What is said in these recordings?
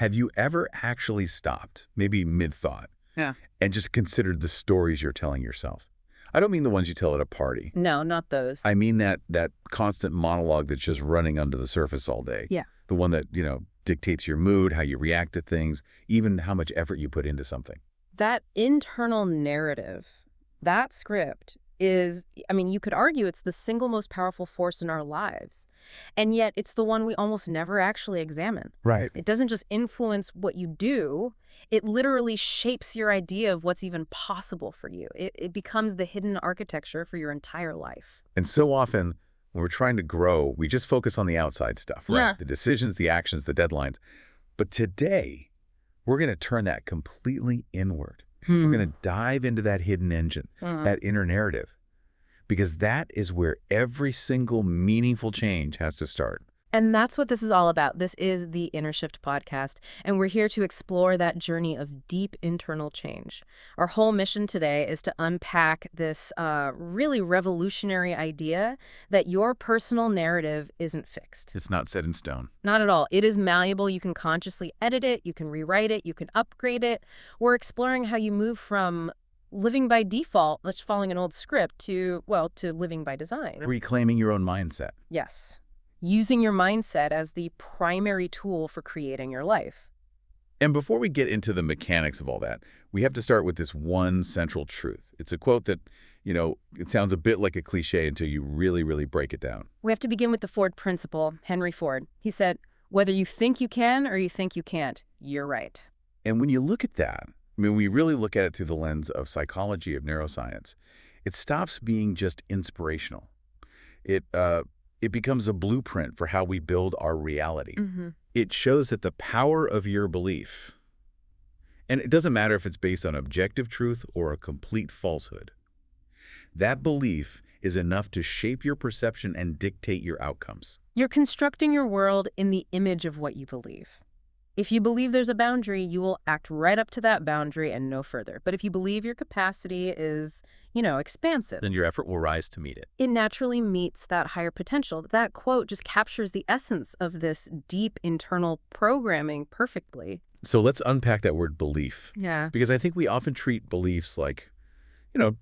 Have you ever actually stopped, maybe mid-thought, Yeah. and just considered the stories you're telling yourself? I don't mean the ones you tell at a party. No, not those. I mean that constant monologue that's just running under the surface all day. Yeah. The one that, dictates your mood, how you react to things, even how much effort you put into something. That internal narrative, that script is, you could argue it's the single most powerful force in our lives. And yet it's the one we almost never actually examine. Right. It doesn't just influence what you do, it literally shapes your idea of what's even possible for you. It becomes the hidden architecture for your entire life. And so often, when we're trying to grow, we just focus on the outside stuff, right? Yeah. The decisions, the actions, the deadlines. But today, we're going to turn that completely inward. We're going to dive into that hidden engine, that inner narrative, because that is where every single meaningful change has to start. And that's what this is all about. This is the Inner Shift podcast, and we're here to explore that journey of deep internal change. Our whole mission today is to unpack this really revolutionary idea that your personal narrative isn't fixed. It's not set in stone. Not at all. It is malleable. You can consciously edit it. You can rewrite it. You can upgrade it. We're exploring how you move from living by default, just following an old script, to living by design. Reclaiming your own mindset. Yes. Using your mindset as the primary tool for creating your life. And before we get into the mechanics of all that, we have to start with this one central truth. It's a quote that, it sounds a bit like a cliche until you really, really break it down. We have to begin with the Ford principle, Henry Ford. He said, whether you think you can or you think you can't, you're right. And when you look at that, we really look at it through the lens of psychology, of neuroscience, it stops being just inspirational. It becomes a blueprint for how we build our reality. It shows that the power of your belief, and it doesn't matter if it's based on objective truth or a complete falsehood, that belief is enough to shape your perception and dictate your outcomes. You're constructing your world in the image of what you believe. If you believe there's a boundary, you will act right up to that boundary and no further. But if you believe your capacity is, expansive, then your effort will rise to meet it. It naturally meets that higher potential. That quote just captures the essence of this deep internal programming perfectly. So let's unpack that word belief. Yeah. Because I think we often treat beliefs like,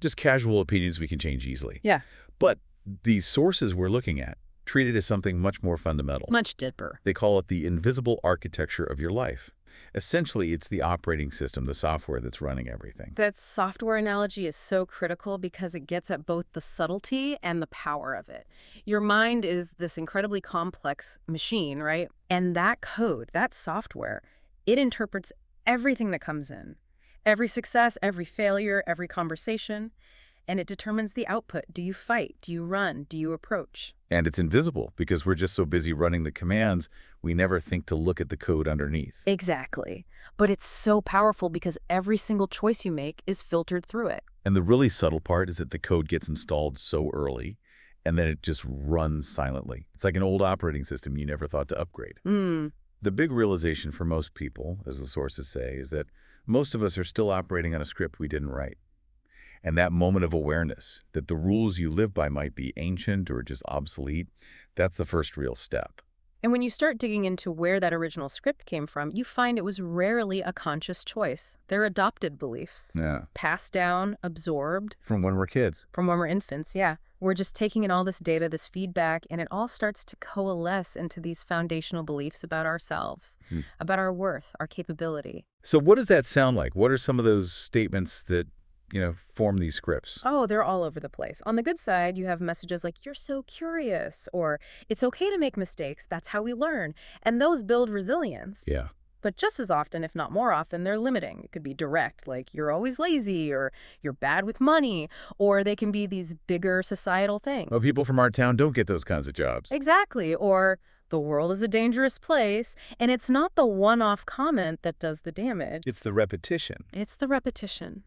just casual opinions we can change easily. Yeah. But these sources we're looking at treat it as something much more fundamental. Much deeper. They call it the invisible architecture of your life. Essentially, it's the operating system, the software that's running everything. That software analogy is so critical because it gets at both the subtlety and the power of it. Your mind is this incredibly complex machine, right? And that code, that software, it interprets everything that comes in. Every success, every failure, every conversation. And it determines the output. Do you fight? Do you run? Do you approach? And it's invisible because we're just so busy running the commands, we never think to look at the code underneath. Exactly. But it's so powerful because every single choice you make is filtered through it. And the really subtle part is that the code gets installed so early, and then it just runs silently. It's like an old operating system you never thought to upgrade. The big realization for most people, as the sources say, is that most of us are still operating on a script we didn't write. And that moment of awareness that the rules you live by might be ancient or just obsolete, that's the first real step. And when you start digging into where that original script came from, you find it was rarely a conscious choice. They're adopted beliefs. Yeah. Passed down, absorbed. From when we're kids. From when we're infants, yeah. We're just taking in all this data, this feedback, and it all starts to coalesce into these foundational beliefs about ourselves, about our worth, our capability. So what does that sound like? What are some of those statements that form these scripts? Oh, they're all over the place. On the good side, you have messages like, you're so curious, or it's okay to make mistakes, that's how we learn. And those build resilience. Yeah. But just as often, if not more often, they're limiting. It could be direct, like you're always lazy, or you're bad with money, or they can be these bigger societal things. Well, people from our town don't get those kinds of jobs. Exactly. Or the world is a dangerous place, and it's not the one-off comment that does the damage. It's the repetition. It's the repetition.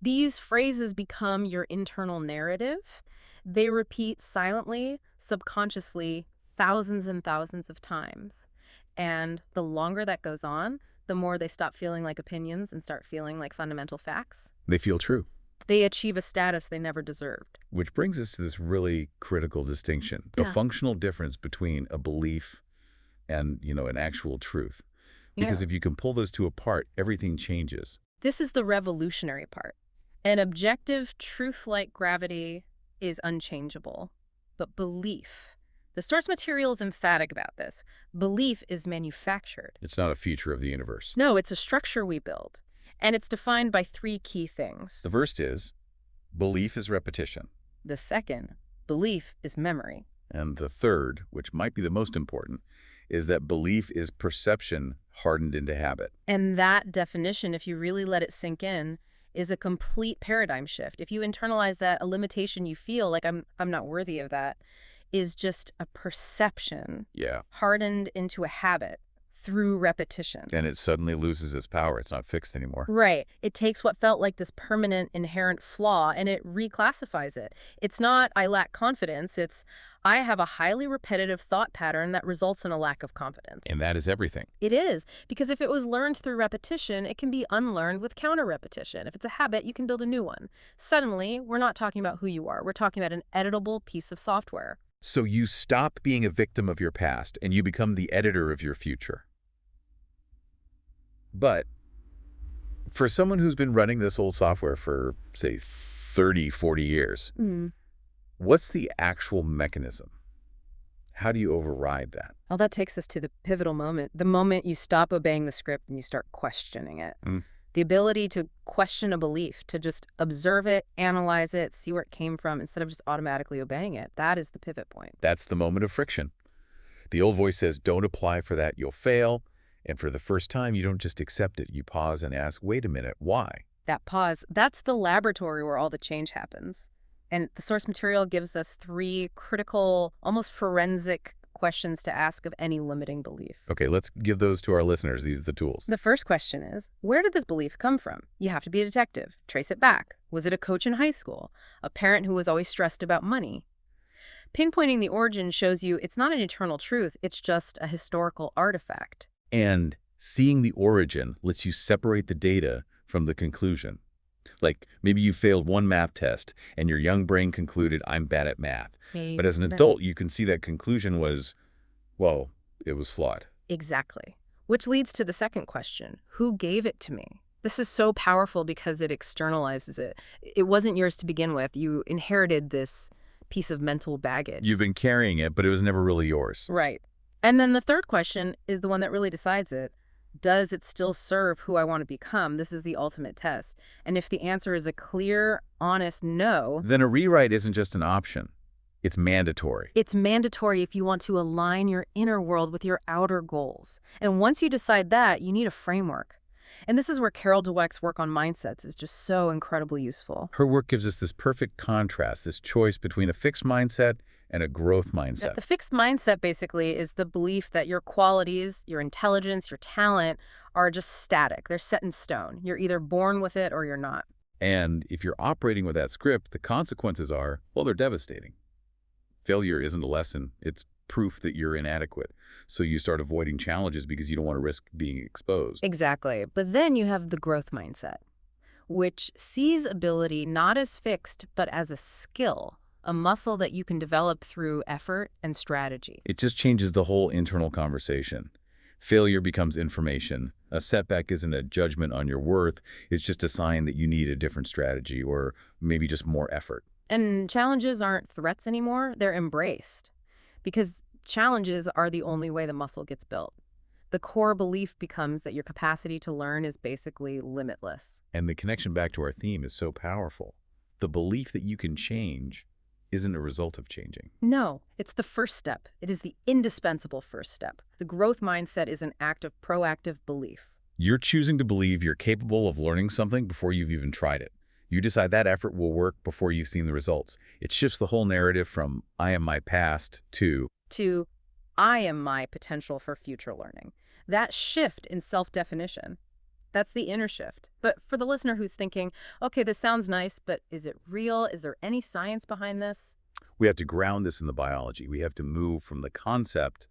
These phrases become your internal narrative. They repeat silently, subconsciously, thousands and thousands of times. And the longer that goes on, the more they stop feeling like opinions and start feeling like fundamental facts. They feel true. They achieve a status they never deserved. Which brings us to this really critical distinction, the functional difference between a belief and, an actual truth. Because Yeah. if you can pull those two apart, everything changes. This is the revolutionary part. An objective truth like gravity is unchangeable. But belief, the source material is emphatic about this. Belief is manufactured. It's not a feature of the universe. No, it's a structure we build. And it's defined by three key things. The first is belief is repetition. The second, belief is memory. And the third, which might be the most important, is that belief is perception hardened into habit. And that definition, if you really let it sink in, is a complete paradigm shift. If you internalize that a limitation you feel like I'm not worthy of that is just a perception Yeah. hardened into a habit through repetition. And it suddenly loses its power. It's not fixed anymore. Right. It takes what felt like this permanent inherent flaw and it reclassifies it. It's not I lack confidence, it's I have a highly repetitive thought pattern that results in a lack of confidence. And that is everything. It is, because if it was learned through repetition, it can be unlearned with counter repetition. If it's a habit, you can build a new one. Suddenly, we're not talking about who you are. We're talking about an editable piece of software. So you stop being a victim of your past and you become the editor of your future. But for someone who's been running this old software for, say, 30, 40 years, what's the actual mechanism? How do you override that? Well, that takes us to the pivotal moment, the moment you stop obeying the script and you start questioning it. The ability to question a belief, to just observe it, analyze it, see where it came from, instead of just automatically obeying it. That is the pivot point. That's the moment of friction. The old voice says, don't apply for that, you'll fail. And for the first time, you don't just accept it. You pause and ask, wait a minute, why? That pause, that's the laboratory where all the change happens. And the source material gives us three critical, almost forensic questions to ask of any limiting belief. Okay, let's give those to our listeners. These are the tools. The first question is, where did this belief come from? You have to be a detective. Trace it back. Was it a coach in high school? A parent who was always stressed about money? Pinpointing the origin shows you it's not an eternal truth, it's just a historical artifact. And seeing the origin lets you separate the data from the conclusion. Like maybe you failed one math test and your young brain concluded, I'm bad at math. But as an adult, you can see that conclusion was, well, it was flawed. Exactly. Which leads to the second question. Who gave it to me? This is so powerful because it externalizes it. It wasn't yours to begin with. You inherited this piece of mental baggage. You've been carrying it, but it was never really yours. Right. And then the third question is the one that really decides it. Does it still serve who I want to become? This is the ultimate test. And if the answer is a clear, honest no, Then a rewrite isn't just an option. It's mandatory. it's mandatory if you want to align your inner world with your outer goals. And once you decide that, you need a framework. And this is where Carol Dweck's work on mindsets is just so incredibly useful. Her work gives us this perfect contrast, this choice between a fixed mindset and a growth mindset. The fixed mindset basically is the belief that your qualities, your intelligence, your talent are just static. They're set in stone. You're either born with it or you're not. And if you're operating with that script, the consequences are, well, they're devastating. Failure isn't a lesson. It's proof that you're inadequate. So you start avoiding challenges because you don't want to risk being exposed. Exactly. But then you have the growth mindset, which sees ability not as fixed, but as a skill, a muscle that you can develop through effort and strategy. It just changes the whole internal conversation. Failure becomes information. A setback isn't a judgment on your worth. It's just a sign that you need a different strategy or maybe just more effort. And challenges aren't threats anymore. They're embraced. Because challenges are the only way the muscle gets built. The core belief becomes that your capacity to learn is basically limitless. And the connection back to our theme is so powerful. The belief that you can change isn't a result of changing. No, it's the first step. It is the indispensable first step. The growth mindset is an act of proactive belief. You're choosing to believe you're capable of learning something before you've even tried it. You decide that effort will work before you've seen the results. It shifts the whole narrative from I am my past to I am my potential for future learning. That shift in self-definition, that's the inner shift. But for the listener who's thinking, okay, this sounds nice, but is it real? Is there any science behind this? we have to ground this in the biology. We have to move from the concept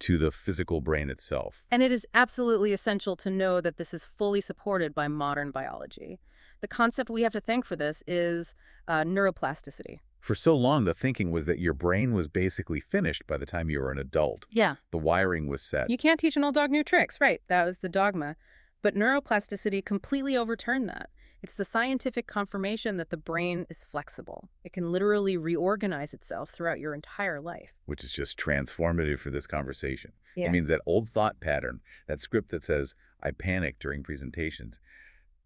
to the physical brain itself. And it is absolutely essential to know that this is fully supported by modern biology. The concept we have to thank for this is neuroplasticity. For so long, the thinking was that your brain was basically finished by the time you were an adult. Yeah. The wiring was set. You can't teach an old dog new tricks, right? That was the dogma. But neuroplasticity completely overturned that. It's the scientific confirmation that the brain is flexible. It can literally reorganize itself throughout your entire life. Which is just transformative for this conversation. It Yeah. means that old thought pattern, that script that says, I panic during presentations,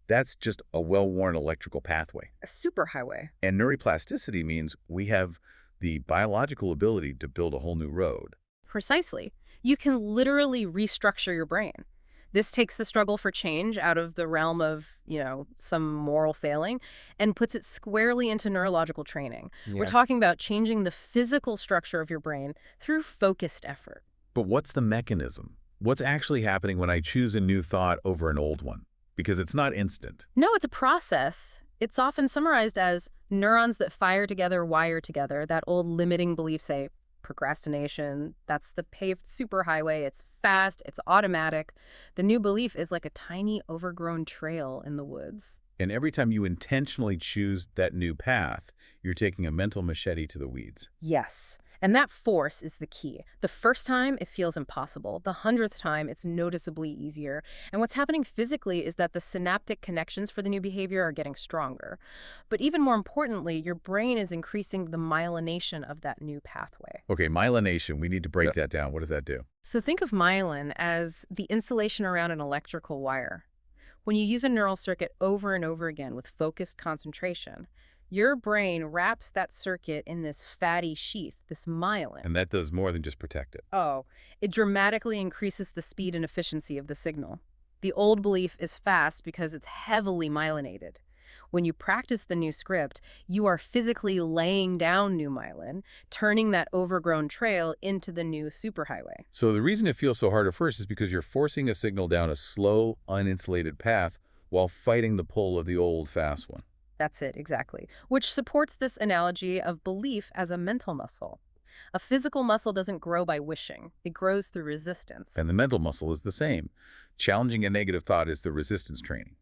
that's just a well-worn electrical pathway. A superhighway. And neuroplasticity means we have the biological ability to build a whole new road. Precisely. You can literally restructure your brain. This takes the struggle for change out of the realm of, some moral failing and puts it squarely into neurological training. We're Yeah. talking about changing the physical structure of your brain through focused effort. But what's the mechanism? What's actually happening when I choose a new thought over an old one? Because it's not instant. No, it's a process. It's often summarized as neurons that fire together, wire together. That old limiting belief, say, procrastination, that's the paved superhighway. It's fast, it's automatic. The new belief is like a tiny overgrown trail in the woods. And every time you intentionally choose that new path, you're taking a mental machete to the weeds. Yes. And that force is the key. The first time, it feels impossible. The 100th time, it's noticeably easier. And what's happening physically is that the synaptic connections for the new behavior are getting stronger. But even more importantly, your brain is increasing the myelination of that new pathway. Okay, myelination, we need to break that down. What does that do? So think of myelin as the insulation around an electrical wire. When you use a neural circuit over and over again with focused concentration, your brain wraps that circuit in this fatty sheath, this myelin. And that does more than just protect it. Oh, it dramatically increases the speed and efficiency of the signal. The old belief is fast because it's heavily myelinated. When you practice the new script, you are physically laying down new myelin, turning that overgrown trail into the new superhighway. So the reason it feels so hard at first is because you're forcing a signal down a slow, uninsulated path while fighting the pull of the old, fast one. That's it, exactly. Which supports this analogy of belief as a mental muscle. A physical muscle doesn't grow by wishing. It grows through resistance. And the mental muscle is the same. Challenging a negative thought is the resistance training.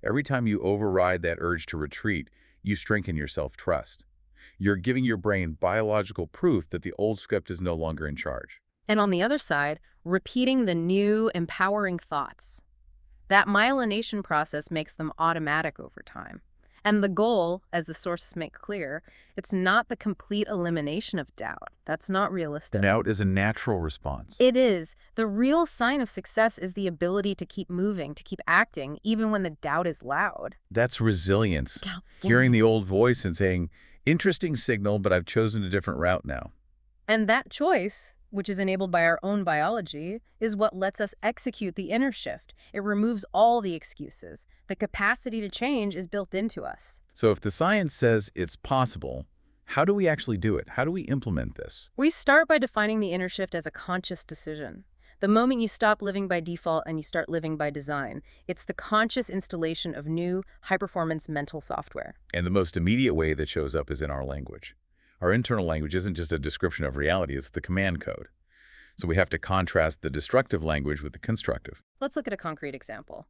Every time you override that urge to retreat, you strengthen your self-trust. You're giving your brain biological proof that the old script is no longer in charge. And on the other side, repeating the new, empowering thoughts. That myelination process makes them automatic over time. And the goal, as the sources make clear, it's not the complete elimination of doubt. That's not realistic. Doubt is a natural response. It is. The real sign of success is the ability to keep moving, to keep acting, even when the doubt is loud. That's resilience. Yeah. Hearing the old voice and saying, interesting signal, but I've chosen a different route now. And that choice, which is enabled by our own biology, is what lets us execute the inner shift. It removes all the excuses. The capacity to change is built into us. So if the science says it's possible, how do we actually do it? How do we implement this? We start by defining the inner shift as a conscious decision. The moment you stop living by default and you start living by design, it's the conscious installation of new, high-performance mental software. And the most immediate way that shows up is in our language. Our internal language isn't just a description of reality, it's the command code. So we have to contrast the destructive language with the constructive. Let's look at a concrete example.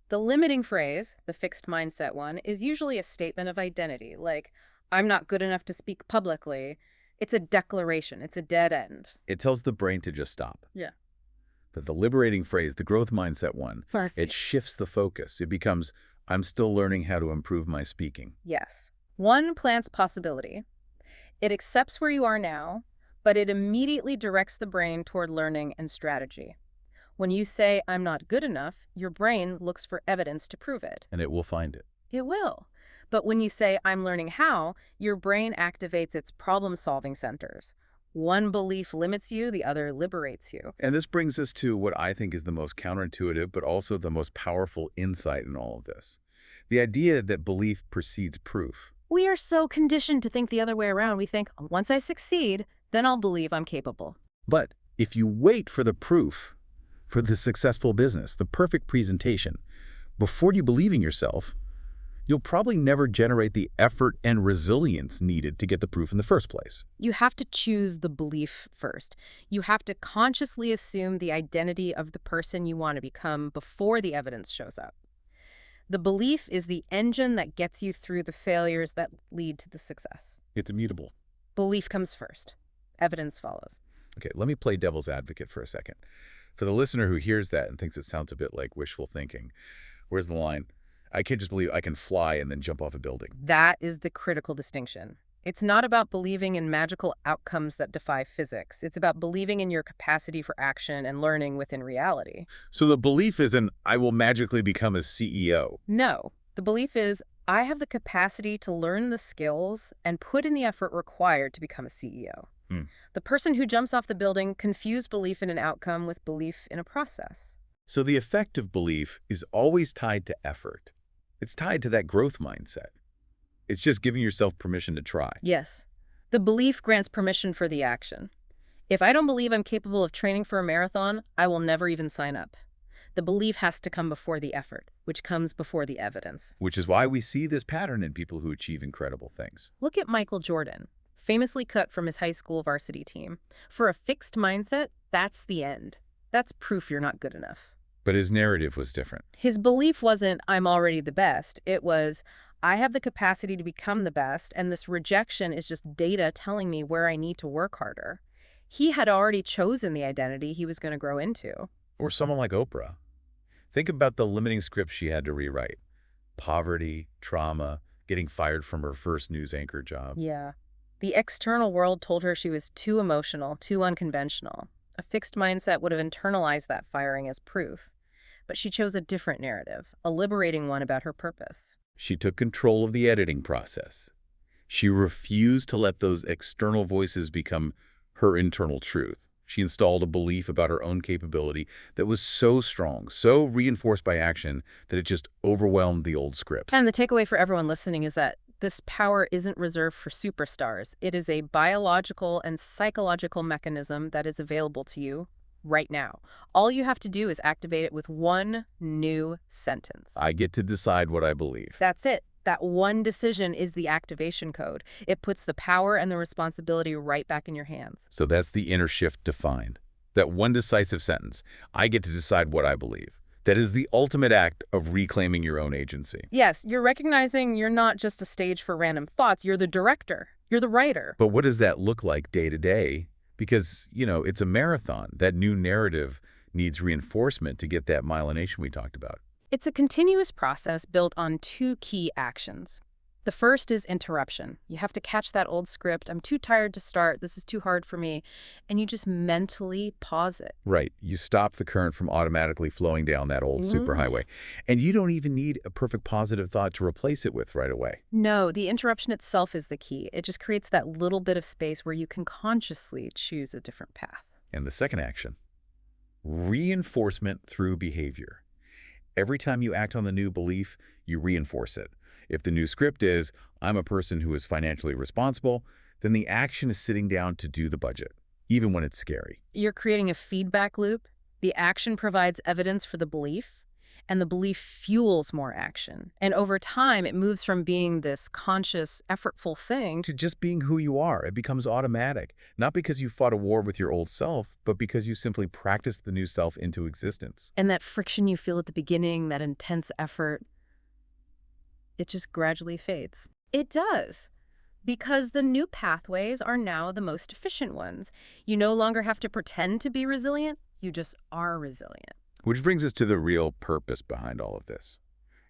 The limiting phrase, the fixed mindset one, is usually a statement of identity, like, I'm not good enough to speak publicly. It's a declaration. It's a dead end. It tells the brain to just stop. Yeah. But the liberating phrase, the growth mindset one, it shifts the focus. It becomes, I'm still learning how to improve my speaking. Yes. One plants possibility. It accepts where you are now, but it immediately directs the brain toward learning and strategy. When you say, I'm not good enough, your brain looks for evidence to prove it. And it will find it. It will. But when you say, I'm learning how, your brain activates its problem-solving centers. One belief limits you, the other liberates you. And this brings us to what I think is the most counterintuitive, but also the most powerful insight in all of this. The idea that belief precedes proof. We are so conditioned to think the other way around. We think, once I succeed, then I'll believe I'm capable. But if you wait for the proof, for the successful business, the perfect presentation, before you believe in yourself, you'll probably never generate the effort and resilience needed to get the proof in the first place. You have to choose the belief first. You have to consciously assume the identity of the person you want to become before the evidence shows up. The belief is the engine that gets you through the failures that lead to the success. It's immutable. Belief comes first. Evidence follows. Okay, let me play devil's advocate for a second. For the listener who hears that and thinks it sounds a bit like wishful thinking, where's the line? I can't just believe I can fly and then jump off a building. That is the critical distinction. It's not about believing in magical outcomes that defy physics. It's about believing in your capacity for action and learning within reality. So the belief isn't, I will magically become a CEO. No, the belief is, I have the capacity to learn the skills and put in the effort required to become a CEO. The person who jumps off the building confused belief in an outcome with belief in a process. So the effect of belief is always tied to effort. It's tied to that growth mindset. It's just giving yourself permission to try. Yes, the belief grants permission for the action. If I don't believe I'm capable of training for a marathon, I will never even sign up. The belief has to come before the effort, which comes before the evidence. Which is why we see this pattern in people who achieve incredible things. Look at Michael Jordan, famously cut from his high school varsity team. For a fixed mindset, that's the end. That's proof you're not good enough. But his narrative was different. His belief wasn't, I'm already the best. It was, I have the capacity to become the best, and this rejection is just data telling me where I need to work harder. He had already chosen the identity he was going to grow into. Or someone like Oprah. Think about the limiting scripts she had to rewrite. Poverty, trauma, getting fired from her first news anchor job. Yeah. The external world told her she was too emotional, too unconventional. A fixed mindset would have internalized that firing as proof. But she chose a different narrative, a liberating one about her purpose. She took control of the editing process. She refused to let those external voices become her internal truth. She installed a belief about her own capability that was so strong, so reinforced by action, that it just overwhelmed the old scripts. And the takeaway for everyone listening is that this power isn't reserved for superstars. It is a biological and psychological mechanism that is available to you right now. All you have to do is activate it with one new sentence. I get to decide what I believe. That's it. That one decision is the activation code. It puts the power and the responsibility right back in your hands. So that's the inner shift defined. That one decisive sentence. I get to decide what I believe. That is the ultimate act of reclaiming your own agency. Yes, you're recognizing you're not just a stage for random thoughts. You're the director. You're the writer. But what does that look like day to day? Because, it's a marathon. That new narrative needs reinforcement to get that myelination we talked about. It's a continuous process built on two key actions. The first is interruption. You have to catch that old script. I'm too tired to start. This is too hard for me. And you just mentally pause it. Right. You stop the current from automatically flowing down that old superhighway. And you don't even need a perfect positive thought to replace it with right away. No, the interruption itself is the key. It just creates that little bit of space where you can consciously choose a different path. And the second action, reinforcement through behavior. Every time you act on the new belief, you reinforce it. If the new script is, I'm a person who is financially responsible, then the action is sitting down to do the budget, even when it's scary. You're creating a feedback loop. The action provides evidence for the belief, and the belief fuels more action. And over time, it moves from being this conscious, effortful thing To just being who you are. It becomes automatic, not because you fought a war with your old self, but because you simply practiced the new self into existence. and that friction you feel at the beginning, that intense effort, it just gradually fades. It does, because the new pathways are now the most efficient ones. You no longer have to pretend to be resilient, you just are resilient. Which brings us to the real purpose behind all of this.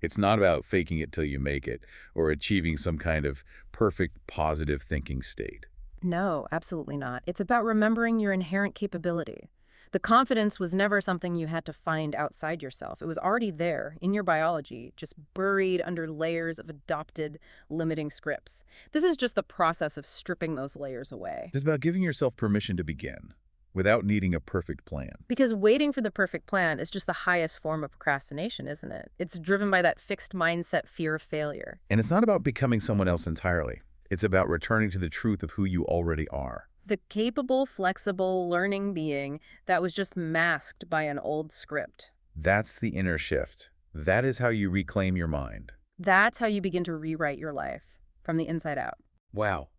It's not about faking it till you make it or achieving some kind of perfect positive thinking state. No, absolutely not. It's about remembering your inherent capability. The confidence was never something you had to find outside yourself. It was already there, in your biology, just buried under layers of adopted limiting scripts. This is just the process of stripping those layers away. It's about giving yourself permission to begin without needing a perfect plan. Because waiting for the perfect plan is just the highest form of procrastination, isn't it? It's driven by that fixed mindset fear of failure. And it's not about becoming someone else entirely. It's about returning to the truth of who you already are. The capable, flexible, learning being that was just masked by an old script. That's the inner shift. That is how you reclaim your mind. That's how you begin to rewrite your life from the inside out. Wow,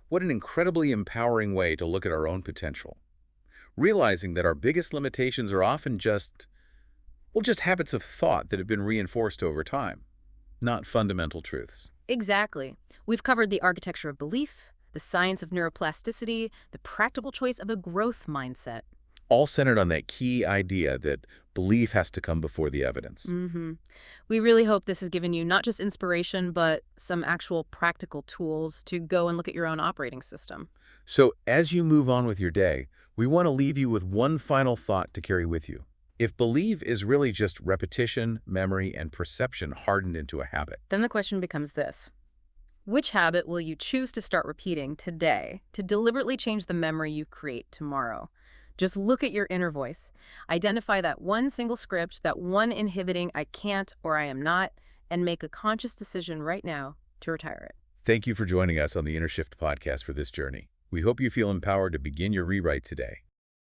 what an incredibly empowering way to look at our own potential. Realizing that our biggest limitations are often just, Well, just habits of thought that have been reinforced over time, not fundamental truths. Exactly. We've covered the architecture of belief, the science of neuroplasticity, the practical choice of a growth mindset. All centered on that key idea that belief has to come before the evidence. hmm We really hope this has given you not just inspiration, but some actual practical tools to go and look at your own operating system. So as you move on with your day, we want to leave you with one final thought to carry with you. If belief is really just repetition, memory, and perception hardened into a habit, Then the question becomes this. Which habit will you choose to start repeating today to deliberately change the memory you create tomorrow? Just look at your inner voice. Identify that one single script, that one inhibiting I can't or I am not, and make a conscious decision right now to retire it. thank you for joining us on the Inner Shift podcast for this journey. We hope you feel empowered to begin your rewrite today.